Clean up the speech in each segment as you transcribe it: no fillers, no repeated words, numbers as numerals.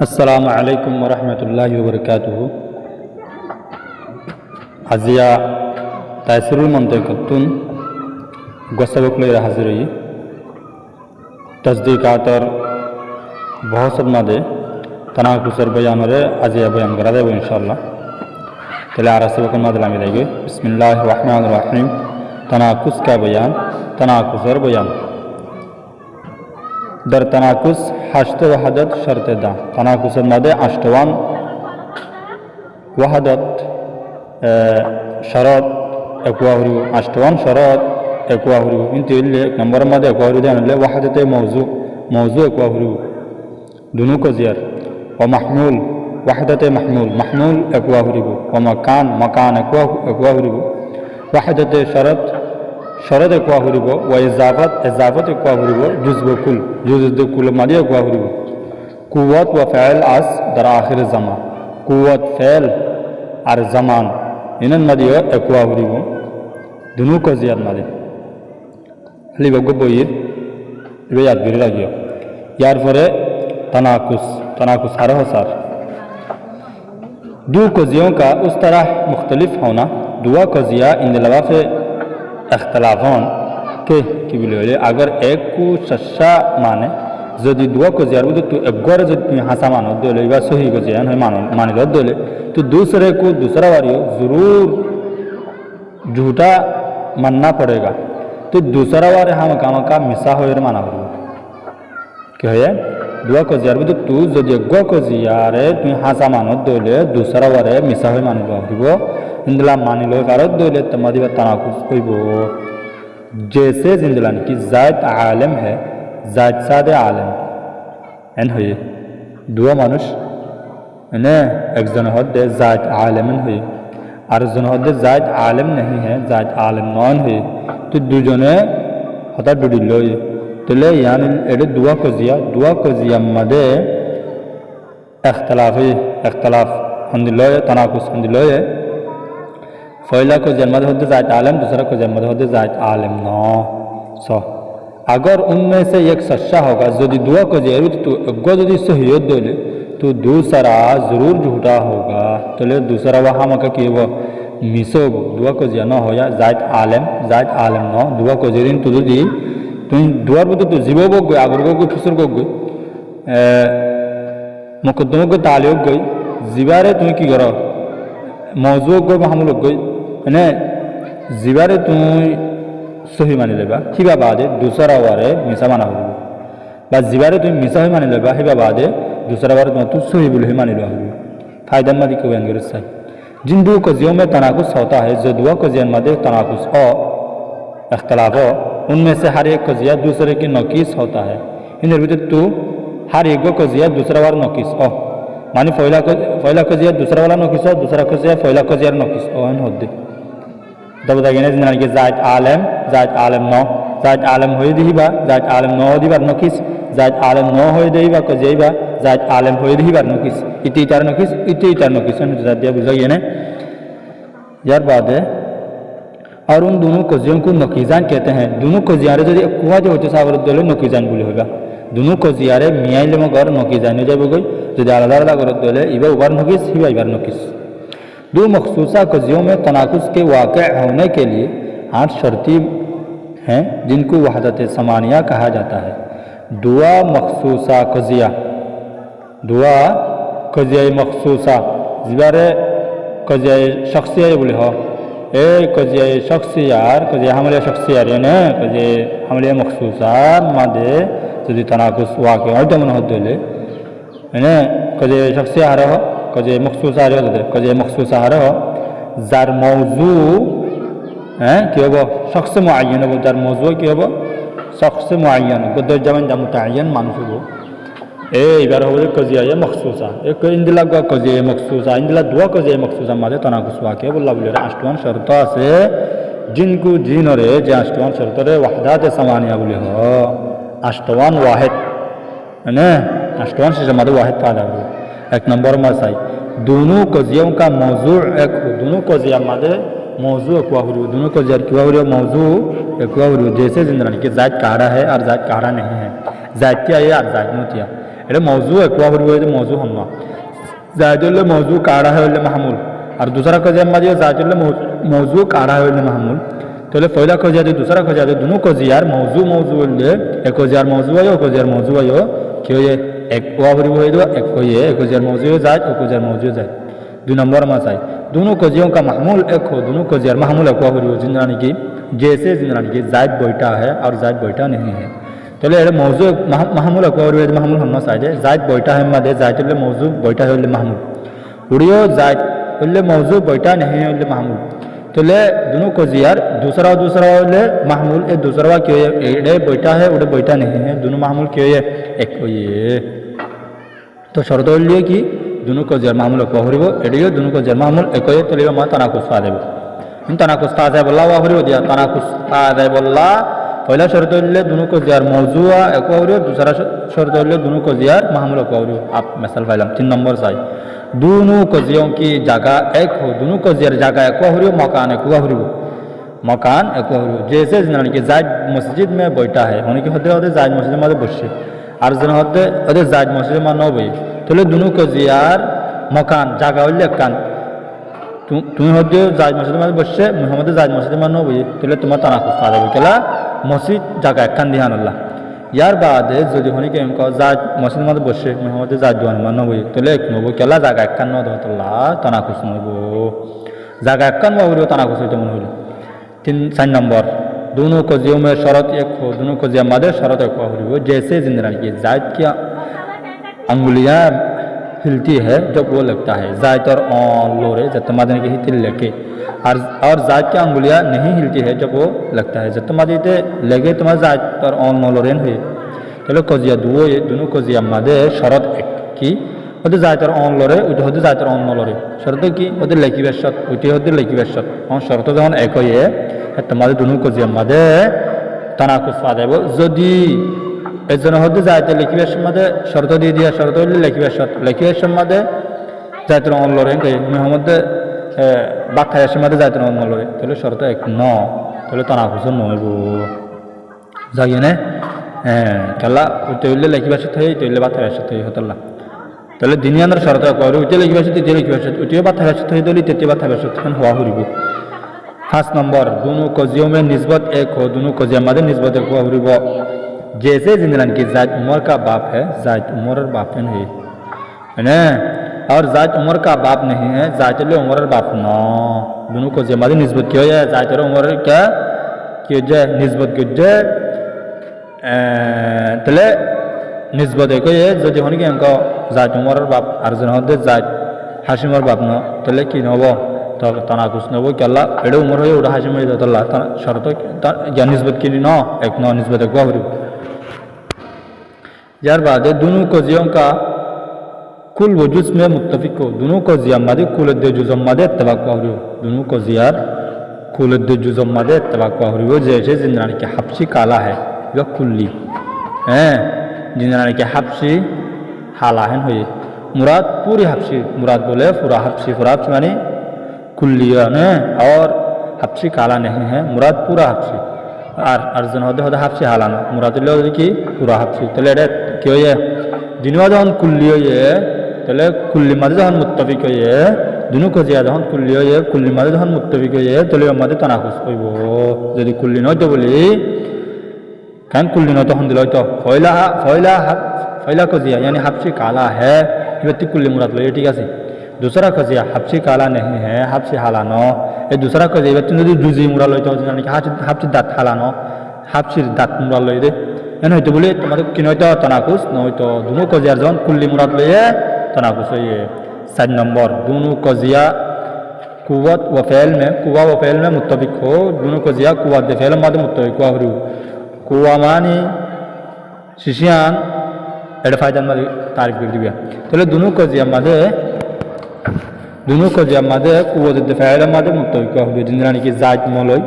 अस्सलामु अलैकुम वरहमतुल्लाहि वबरकातुहु। आजिया तायसिरुल मंतिक़तुन गसबक ले हाजिर तस्दीकात और बहुत मादे तनाकुसर बयान रे आजिया बयान करा देबो इंशाअल्लाह। तले आरासबक मादला मिलेगी। बिस्मिल्लाहिर रहमानिर रहीम। तनाकुस का बयान, तनाकुसर बयान। दर तनाकुस हश्त वहदत शर्त दा। तनाकुसर मादे अष्टवान वहदत शरत एकवाहुरु अष्टवान शरत एकवाहुरु इंति ले नंबर मादे एकवाहुरु देनले वहदत मौजू एकवाहुरु दुनु को जियर व महमूल वहदत महमूल एकवाहुरु व मकान एकवाहुरु वहदत शरत एकवाहुरु व इजाफत एकवाहुरु जुज़ कुल मादे एकवाहुरु कुव्वत व फ़ैल अस दर आखिर ज़मान कुव्वत फ़ैल और ज़मान इनन मादे एकवाहुरु दुनु को जियर मादे हली बगो बोइर इबे याद बिर लागियो यार फरे तनाकुस हर हसार दो कजियों का उस तरह मुख्तलिफ होना दुआ कजिया इन लवाफ़े अख्तलाफों के बिलोले अगर एक को शशा माने जदि दुआ कजिया बुद तो एक गोर जदि तुम हंसा मानो दोले या सही कजिया है माने लो दोले तो दूसरे को दूसरा वारियो ज़रूर झूठा मानना पड़ेगा। तो दूसरा वारे हम का मिसा हो माना हो क्या है दुआ को जियार बुद तू जदि गो को जियारे तुम हासा मानो दोले दूसरा वारे मिसा हो मानी लो दिबो इंदला मानी लो कारत दोले तमादी तनाकुस कोइबो जैसे जिंदलान की जायद आलम है जायद सादे आलम एन होय दुआ मानुष ने एक जन होदे जायद आलमन होय और जन होदे जायद आलम नहीं है जायद आलम नॉन होय तो दुजने हता डुडिलो तले यानी एडे दुआ कजिया मदे इख्तलाफ हंदिलो तनाकुस हंदिलो फैला को जन्मद होते जायद आलम दूसरा को जन्मद होते जायद आलम नो सो अगर उनमें से एक सच्चा होगा यदि दुआ को जरूर तो अगो यदि सही दोले तो दूसरा जरूर झूठा होगा तले दूसरा वहाँ मका कि वो मिसो दुआ को जिया न हो या जायद आलम न दुआ को जरीन तो दी तुम दुआर बुद तो जीवो बोग गई आगर को फिसर को गई मुकदमों को तालियो गई जीवारे तुम की करो मौजू गई हम लोग गई है जीवारे तुम सही मानी लेबा हिबा बादे दूसरा वारे मिसा माना हो बा जीवारे तुम मिसा ही मानी लेबा हिबा बादे दूसरा वारे तुम सही बोले ही मानी लो फायदा मदी को अंगर सही जिन दो कजियों में तनाकुस होता है जो दुआ कजियन मदे तनाकुस हो अख्तलाफ हो उनमें से हर एक कजिया दूसरे की नकीस होता है इन तो हर एक कजिया दूसरा वाला नकीस हो मानी फैला कजिया दूसरा वाला नकीस हो दूसरा कजिया फैला कजिया नकीस हो इन होदे तब दागिने जिन के जायद आलम नो जायद आलम होई दिबा जायद आलम नो दिबा नकीस जायद आलम नो होई दिबा कजिया जायद आलम होई दिबा नकीस इति तार नकीस न दिया बुझाइए ने यार बात है। और उन दोनों कजियों को नकीजान कहते हैं। दोनों कजियारे जो कुआ जो होते सावर दोले नकीजान बोले होगा दोनों कजियारे मियाँ ले मगर नकीजान हो जाए गई जो आलादा आलादा कर दोले इबा उबार नकीस हिबा इबार नकीस। दो मखसूसा कजियों में तनाकुस के वाक़ होने के लिए 8 शर्ती हैं जिनको वहदत समानिया कहा जाता है। दुआ मखसूसा कजिया मखसूसा जिबारे कजिया शख्सिया बोले हो ए कजिया शख्सियार कजिया हमले शख्सियार ने कजिया हमले मखसूसार मादे यदि तनाकुस वाक़ होते मन होदले ने कजिया शख्सियार हो कजिया मखसूसार हो कजिया मखसूसार हो जार मौजू हैं कि वो शख्स मुअय्यन वो जार मौजू कि वो शख्स मुअय्यन बदल जमन जा मुतअय्यन मानसुबो ए इबार हो कजिया मखसूसा एक इंदिला का कजिया मखसूसा इंदिला दुआ कजिया मखसूसा मादे तनाकुस वाक़ बोला बोले अष्टवान शर्ता से जिनको जिन रे जे अष्टवान शर्त रे वहदत समानिया बोले हो अष्टवान वाहिद है अष्टवान से जमा वाहिद पैदा हो एक नंबर में सही दोनों कजियों का मौजू एक दोनों कजिया मादे मौजू एक वाहुरु दोनों कजिया की वाहुरु मौजू एक वाहुरु जैसे जिंदरानी के जायद कारा है और जायद कारा नहीं है জাইতিয়া আর জাইদ নতিয়া এটা মৌজু একোয়া হরিব হইতে মৌজু হন না জাইদ হইলে মৌজু কাড়া হইলে মাহমুল আর দুসরা কজিয়ার মাঝে জাইদ হইলে মৌজু কাড়া হইলে মাহমুল তাহলে পয়লা কজিয়া দিয়ে দুসরা কজিয়া দিয়ে দুনো কজিয়ার মৌজু হইলে এক কজিয়ার মৌজু আয়ো কজিয়ার মৌজু আয়ো কি হয়ে এক ওয়া হরিব হইল এক কইয়ে এক কজিয়ার মৌজু জাইদ ও কজিয়ার মৌজু জাইদ 2 नंबर में चाहिए दोनों कजियों का महमूल एक हो दोनों कजियार महमूल एक हो जिंदरानी की जैसे जिंदरानी की जायद बैठा है और जायद बैठा नहीं है तो ये मौजू महमूल एक महमूल हम चाहिए जायद बैठा है मादे जायद मौजू बैठा है महमूल उड़ियो जायद मौजू बैठा नहीं है महमूल तो ले दोनों कजियार दूसरा महमूल ये दूसरा क्यों है एडे बैठा है उड़े बैठा नहीं है दोनों महमूल क्यों है एक ये तो शर्त लिए कि दोनों को जर मामूल को हरिबो एडियो दोनों को जर मामूल एकोय तलियो मा तनाकुस पा देबो इन तनाकुस ता जाय बल्ला वा हरिबो दिया तनाकुस ता जाय बल्ला पहला शर्त ले दोनों को जर मौजूआ एको हरिबो दूसरा शर्त ले दोनों को जर मामूल को हरिबो आप मिसाल फाइलम 3 नंबर साई दोनों कजियों की जगह एक हो दोनों को जर जगह एको हरिबो मकान एको हरिबो मकान एको हरिबो जैसे जिनानी के जायद मस्जिद में बैठा है होने के होते जायद मस्जिद में बसছে আর জন হতে ওদের জায়দ মসজিদে মানো বই তাহলে দুনো কজিয়ার মকান জায়গা হইলে কান তুমি হতে জায়দ মসজিদের মধ্যে বসছে মুহাম্মদের জায়দ মসজিদে মানো বই তাহলে তোমার তানাকুস পা যাবে কেলা মসজিদ জায়গা একখান দিহান আল্লাহ ইয়ার বাদে যদি হনি কেম ক জায়দ মসজিদের মধ্যে বসছে মুহাম্মদের জায়দ দোয়ান মানো বই তাহলে এক নব কেলা জায়গা একখান ন দতল্লাহ তানাকুস নব জায়গা একখান বাবুরে তানাকুস হইতে মনে হইল 3 नंबर दोनों कजियों में शरत एक हो दोनों कजिया मादे शरत एक हो जैसे जिंदरानी की जायद की अंगुलियां हिलती है जब वो लगता है जायद और लोरे जब तमादने की हिल लेके और जायद की अंगुलियां नहीं हिलती है जब वो लगता है जब तमादे लगे तुम्हारे जायद और लोरेन हुए चलो कजिया दोनों कजिया मादे शरत एक की ওদের জায়তার অন লরে ওইটা হতে জায়তার অন নলরে শর্ত কি ওদের লেখিবের শর্ত ওইটি হতে লেখিবের শর্ত শর্ত যখন এক হয়ে তোমাদের দুনো কজিয়ার মাঝে তানাকুস পা দেব যদি এজন্য হতে জায়তে লেখিবের মাঝে শর্ত দিয়ে দিয়া শর্ত হইলে লেখিবের মাঝে জায়তার অন লরে মুহাম্মদে বাক্যায়ের মাঝে জায়তার অন লরে তাহলে শর্ত এক ন তাহলে তানাকুস নইব যাই না খেলা ওইটা হইলে লেখিবের সাথে হইলে বাক্যায়ের সাথে হতলা তাহলে দিনের আন্দার শর্ত করে উঠে লিখবে সাথে যে লিখবে সাথে উঠে বাতা ভাষা থেকে দিলে তেতে বাতা ভাষা থেকে হওয়া হরিব 5 नंबर दोनों कजियों में निस्बत एक हो दोनों कजिया मादे निस्बत एक हुआ हरिब जैसे जिंदरान की जायद उमर का बाप है जायद उमर बाप नहीं है ना और जायद उमर का बाप नहीं है जायद उमर बाप न दोनों कजिया मादे निस्बत क्यों है जायद उमर क्या क्यों जाए निस्बत क्यों जाए तले निस्बत एक है जो होने की हमको जायद उमर बाप और जन होते जायद हाशिमर बाप न तले की नब तो तनाकुस नब क्या एडे उमर हो उड़ा हाशिम तल्ला शर्त या निस्बत की न एक न निस्बत एक यार बाद दोनों कजियों का कुल वजूद में मुत्तफिक हो दोनों कजिया मादे कुल जुज़म मादे इत्तफाक हो दोनों कजियार कुल जुज़म मादे इत्तफाक हो जैसे जिंदरानी के हब्सी काला है या कुल्ली हैं जिंदरानी के हब्सी हालाहन हुई मुराद पूरी हब्सी मुराद बोले पूरा हब्सी माने कुल्लिया ने और हब्सी काला नहीं है मुराद पूरा हब्सी और अर्जन होते होते हब्सी हालाना मुराद ले कि पूरा हब्सी तले क्यों ये जिनवा जहन कुल्ली ये तले कुल्ली मादे जहन मुत्तफिक ये दोनों को जिया जहन कुल्ली ये कुल्ली मादे जहन मुत्तफिक ये तले मादे तनाकुस होइबो यदि कुल्ली नय तो बोली कान कुल्ली नय तो हम दिलो तो फैला कजिया यानी हब्सी काला है व्यक्ति कुल्ली मुराद लो ठीक है दूसरा कजिया हब्सी काला नहीं है हब्सी हालानो ये दूसरा कजिया व्यक्ति नदी जुजी मुराद लो तो यानी हब्सी दात हालानो हब्सी दात मुराद लो दे यानी तो बोले तुम्हारे कि नय तो तनाकुस नय तो दोनों कजिया जन कुल्ली मुराद लो ये तनाकुस ये 7 नंबर दोनों कजिया कुव्वत व फ़ेल में मुत्तफिक हो दोनों कजिया कुव्वत व फ़ेल मादे मुत्तफिक हो कुवा मानी शिशियान एड फायदा मादे तारीफ कर दिया तो दोनों कजिया मादे कुव्वत व फ़ेल मादे मुत्तफिक हो जिंदरानी की जायद मौलवी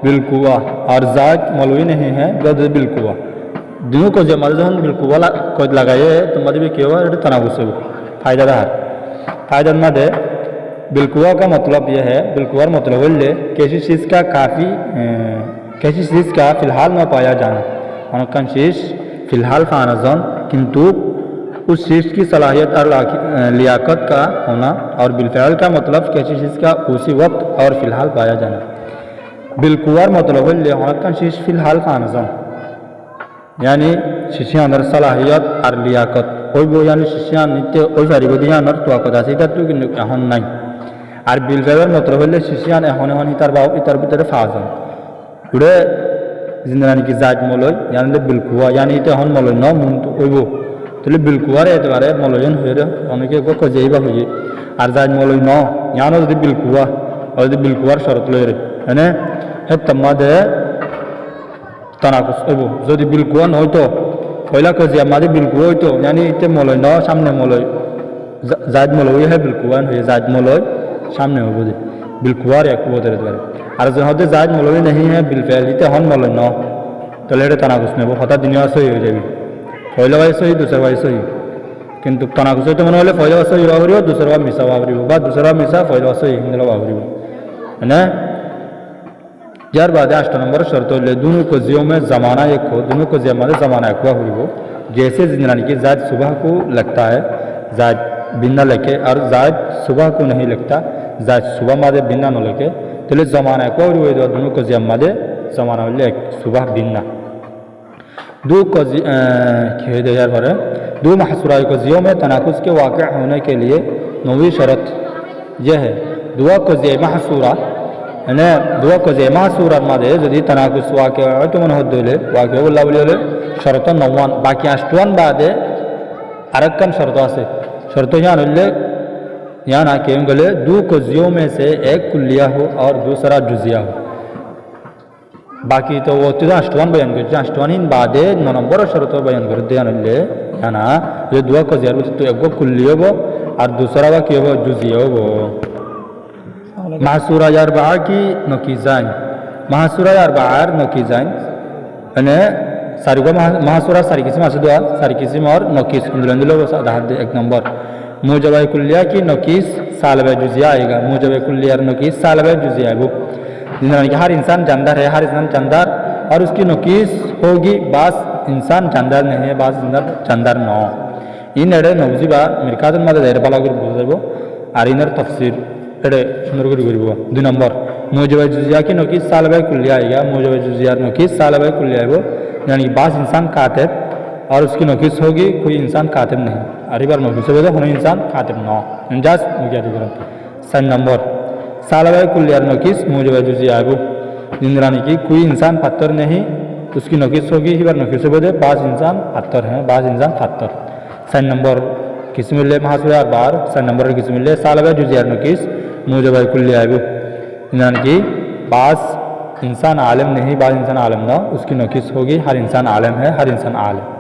बिलकुवा और जायद मौलवी नहीं है बिलकुवा दोनों कजिया मादे जहन बिलकुवा कोद लगाए तो मादे भी क्यों एड तनाकुस हो फायदा मादे बिलकुवा का मतलब यह है बिलकुवार मतलब किसी चीज़ का फिलहाल न पाया जाना অনেকখান शीश फ़िलहाल फ़ानजन किंतु उस शीश की सलाहियत और लियाकत का होना और बिलफ़िल का मतलब किसी चीज़ का उसी वक्त और फ़िलहाल पाया जाना बिलकुवार मतलब है अनेकखान शीश फ़िलहाल फ़ानजन यानी शिष्या अंदर सलाहियत और लियाकत ওই বই यानी शिष्या नित्य ওই পারিব দিয়ানোর তোয়াকত আছে এটা তো কিন্তু এখন নাই আর বিলফেলের মতলব হইলে শিষ্যান এখন এখন ইতার ভিতরে ফাজন পুরে জিন্দানি কি জাজ মলয় ইয়ানি বিলকুয়া ইয়ানি এটা এখন মলয় ন মন তো ওইব তাহলে বিলকুয়ার এতবারে মলয়ন হয়ে অনেকে কজেইবা হয়ে আর জাজ মলয় ন ইয়ানো যদি বিলকুয়া যদি বিলকুয়ার শরত লয় মানে হে তমাদে তানাকুস ওইব যদি বিলকুয়া নয়তো পয়লা কজিয়া মাঝে বিলকুয়া হইতো ইয়ানি এটা মলয় ন সামনে মলয় জাজ মলয় হ্যাঁ বিলকুয়ান হয়ে জাজ মলয় सामने हो बोझे बिलकुआर एक वो तेरे द्वारा और जो होते जायज मौलवी नहीं है बिलफेल इते हन मौलवी न तो लेटे तनाकुस में वो हता दुनिया सही हो जाएगी पहले वाई सही दूसरा वाई सही किंतु तनाकुस तो मन वाले पहले वाई सही वावरी हो दूसरा वाई मिसा वावरी हो बाद दूसरा मिसा पहले वाई सही हिंदला वावरी हो है ना यार बाद 8 नंबर शर्त ले दोनों को जियो में ज़माना एक हो दोनों को जियो में ज़माना एक हुआ हुई हो जैसे जिंदगी की जायज सुबह को लगता है जायज बिना लेके और जायज सुबह को नहीं लगता जायज सुबह मादे बिना न लेके तो ज़माना को हुए दोनों को जिया मादे ज़माना ले सुबह बिना दो को यार पर दो महसूरा को जियो में तनाकुस के वाक़ होने के लिए नवी शरत यह है दुआ को जे महसूरा यानी दुआ को जे महसूरा मादे यदि तनाकुस वाक़ तो मन हो दोले वाक़ बोला बोले शरत नवान बाकी 8 बादे अरक्कन शर्त आसे शर्त यहाँ ना केम गले दो कुजियों में से एक कुल्लिया हो और दूसरा जुजिया हो बाकी तो वो तो अष्टवान बयान कर अष्टवान इन बादे 9 नंबर शर्त बयान कर दिया नल्ले यहाँ ना ये दुआ कुजिया तो एक वो कुल्लिया हो और दूसरा वो क्या हो जुजिया हो महसूरा यार बाहर की नकीज़ान महसूरा यार बाहर नकीज़ान अने सारी को महासुरा सारी किस्म असदुआ सारी किस्म और नकीस इंद्रंदिलो एक नंबर मुजब कुल्लिया की नकीस सालबे जुजिया आएगा मुजब कुल्लिया नकीस सालबे जुजिया वो जिंदगी हर इंसान जानदार है हर इंसान जानदार और उसकी नकीस होगी बास इंसान जानदार नहीं है बास जानदार न इन एडे नवजीबा मिरकातन मादे देर बाला कर बुझाइबो और इनर तफसीर एडे सुंदर कर करिबो 2 नंबर मुजब जुजिया की नकीस सालबे कुल्लिया आएगा मुजब जुजिया नकीस सालबे कुल्लिया आएगा यानी बास इंसान कातिब और उसकी नकीस होगी कोई इंसान कातिब नहीं अरे बार नकीस होगा होने इंसान कातिब न इंजाज मुझे दिखा 3 नंबर सालबे कुल्लिया नकीस मुजब जुजिया आएगा जिंदरानी की कोई इंसान पत्थर नहीं उसकी नकीस होगी ही बार नकीस होगा बास इंसान पत्थर हैं बास इंसान पत्थर 3 नंबर किस्मिल्ले महासुरा बार 3 नंबर किस्मिल्ले सालबे जुजिया नकीस मुजब कुल्लिया आएगा जिंदरानी की बास इंसान आलम नहीं बाद इंसान आलम ना उसकी नकीस होगी हर इंसान आलम है हर इंसान आलम